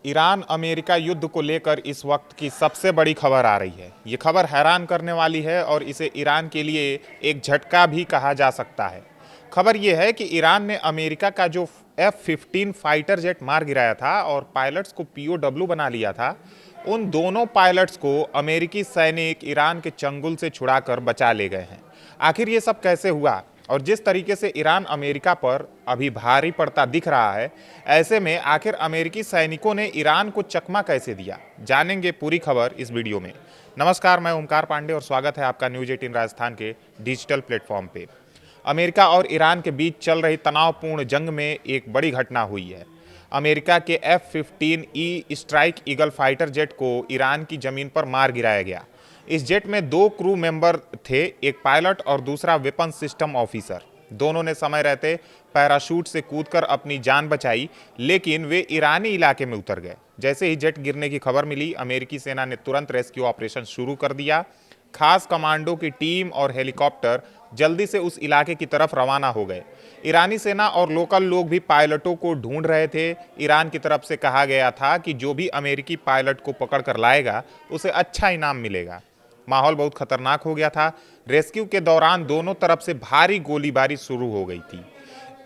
Iran America युद्ध को लेकर इस वक्त की सबसे बड़ी खबर आ रही है। ये खबर हैरान करने वाली है और इसे ईरान के लिए एक झटका भी कहा जा सकता है। खबर ये है कि ईरान ने अमेरिका का जो F-15 फाइटर जेट मार गिराया था और पायलट्स को POW बना लिया था, उन दोनों पायलट्स को अमेरिकी सैनिक ईरान के चंगुल से छुड़ाकर बचा ले गए हैं। आखिर ये सब कैसे हुआ और जिस तरीके से ईरान अमेरिका पर अभी भारी पड़ता दिख रहा है, ऐसे में आखिर अमेरिकी सैनिकों ने ईरान को चकमा कैसे दिया, जानेंगे पूरी खबर इस वीडियो में। नमस्कार, मैं ओमकार पांडे और स्वागत है आपका न्यूज 18 राजस्थान के डिजिटल प्लेटफॉर्म पे। अमेरिका और ईरान के बीच चल रही तनावपूर्ण जंग में एक बड़ी घटना हुई है। अमेरिका के F-15E strike eagle fighter jet को ईरान की जमीन पर मार गिराया गया। इस जेट में 2 क्रू मेंबर थे, एक पायलट और दूसरा वेपन सिस्टम ऑफिसर। दोनों ने समय रहते पैराशूट से कूदकर अपनी जान बचाई, लेकिन वे ईरानी इलाके में उतर गए। जैसे ही जेट गिरने की खबर मिली, अमेरिकी सेना ने तुरंत रेस्क्यू ऑपरेशन शुरू कर दिया। खास कमांडो की टीम और हेलीकॉप्टर जल्दी से उस इलाके की तरफ रवाना हो गए। ईरानी सेना और लोकल लोग भी पायलटों को ढूंढ रहे थे। ईरान की तरफ से कहा गया था कि जो भी अमेरिकी पायलट को पकड़ कर लाएगा उसे अच्छा इनाम मिलेगा। माहौल बहुत खतरनाक हो गया था। रेस्क्यू के दौरान दोनों तरफ से भारी गोलीबारी शुरू हो गई थी।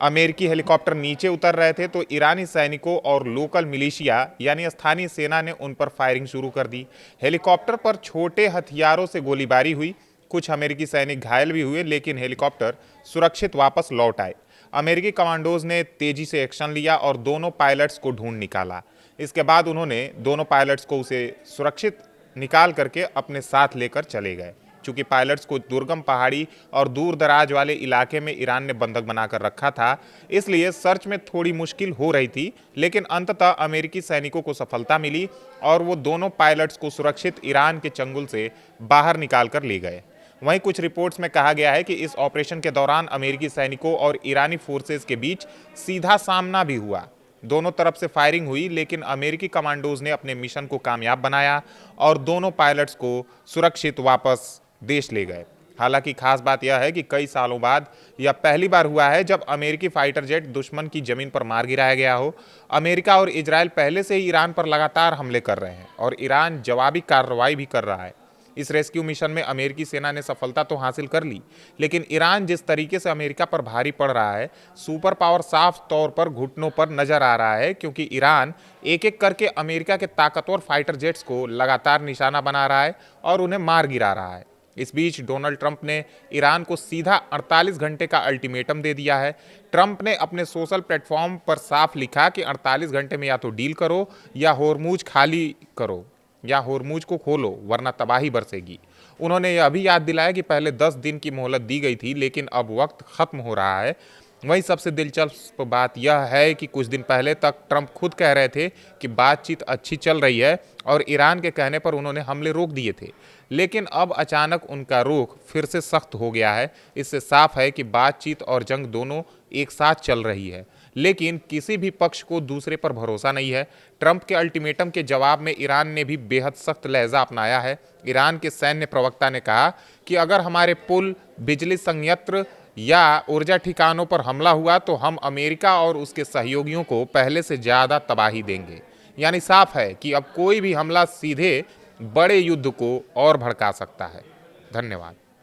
अमेरिकी हेलीकॉप्टर नीचे उतर रहे थे तो ईरानी सैनिकों और लोकल मिलिशिया यानी स्थानीय सेना ने उन पर फायरिंग शुरू कर दी। हेलीकॉप्टर पर छोटे हथियारों से गोलीबारी हुई। कुछ अमेरिकी सैनिक घायल भी हुए, लेकिन हेलीकॉप्टर सुरक्षित वापस लौट आए। अमेरिकी कमांडोज ने तेजी से एक्शन लिया और दोनों पायलट्स को ढूंढ निकाला। इसके बाद उन्होंने दोनों पायलट्स को उसे सुरक्षित निकाल करके अपने साथ लेकर चले गए। चूंकि पायलट्स को दुर्गम पहाड़ी और दूर दराज वाले इलाके में ईरान ने बंधक बनाकर रखा था, इसलिए सर्च में थोड़ी मुश्किल हो रही थी, लेकिन अंततः अमेरिकी सैनिकों को सफलता मिली और वो दोनों पायलट्स को सुरक्षित ईरान के चंगुल से बाहर निकाल कर ले गए। वहीं कुछ रिपोर्ट्स में कहा गया है कि इस ऑपरेशन के दौरान अमेरिकी सैनिकों और ईरानी फोर्सेस के बीच सीधा सामना भी हुआ। दोनों तरफ से फायरिंग हुई, लेकिन अमेरिकी कमांडोज ने अपने मिशन को कामयाब बनाया और दोनों पायलट्स को सुरक्षित वापस देश ले गए। हालांकि खास बात यह है कि कई सालों बाद यह पहली बार हुआ है जब अमेरिकी फाइटर जेट दुश्मन की जमीन पर मार गिराया गया हो। अमेरिका और इजराइल पहले से ही ईरान पर लगातार हमले कर रहे हैं और ईरान जवाबी कार्रवाई भी कर रहा है। इस रेस्क्यू मिशन में अमेरिकी सेना ने सफलता तो हासिल कर ली, लेकिन ईरान जिस तरीके से अमेरिका पर भारी पड़ रहा है, सुपर पावर साफ तौर पर घुटनों पर नजर आ रहा है, क्योंकि ईरान एक एक करके अमेरिका के ताकतवर फाइटर जेट्स को लगातार निशाना बना रहा है और उन्हें मार गिरा रहा है। इस बीच डोनाल्ड ट्रंप ने ईरान को सीधा 48 घंटे का अल्टीमेटम दे दिया है। ट्रंप ने अपने सोशल प्लेटफॉर्म पर साफ लिखा कि 48 घंटे में या तो डील करो या होर्मुज खाली करो या होर्मुज को खोलो, वरना तबाही बरसेगी। उन्होंने यह भी याद दिलाया कि पहले 10 दिन की मोहलत दी गई थी, लेकिन अब वक्त खत्म हो रहा है। वहीं सबसे दिलचस्प बात यह है कि कुछ दिन पहले तक ट्रंप खुद कह रहे थे कि बातचीत अच्छी चल रही है और ईरान के कहने पर उन्होंने हमले रोक दिए थे, लेकिन अब अचानक उनका रुख फिर से सख्त हो गया है। इससे साफ है कि बातचीत और जंग दोनों एक साथ चल रही है, लेकिन किसी भी पक्ष को दूसरे पर भरोसा नहीं है। ट्रंप के अल्टीमेटम के जवाब में ईरान ने भी बेहद सख्त लहजा अपनाया है। ईरान के सैन्य प्रवक्ता ने कहा कि अगर हमारे पुल, बिजली संयंत्र या ऊर्जा ठिकानों पर हमला हुआ तो हम अमेरिका और उसके सहयोगियों को पहले से ज़्यादा तबाही देंगे। यानी साफ है कि अब कोई भी हमला सीधे बड़े युद्ध को और भड़का सकता है। धन्यवाद।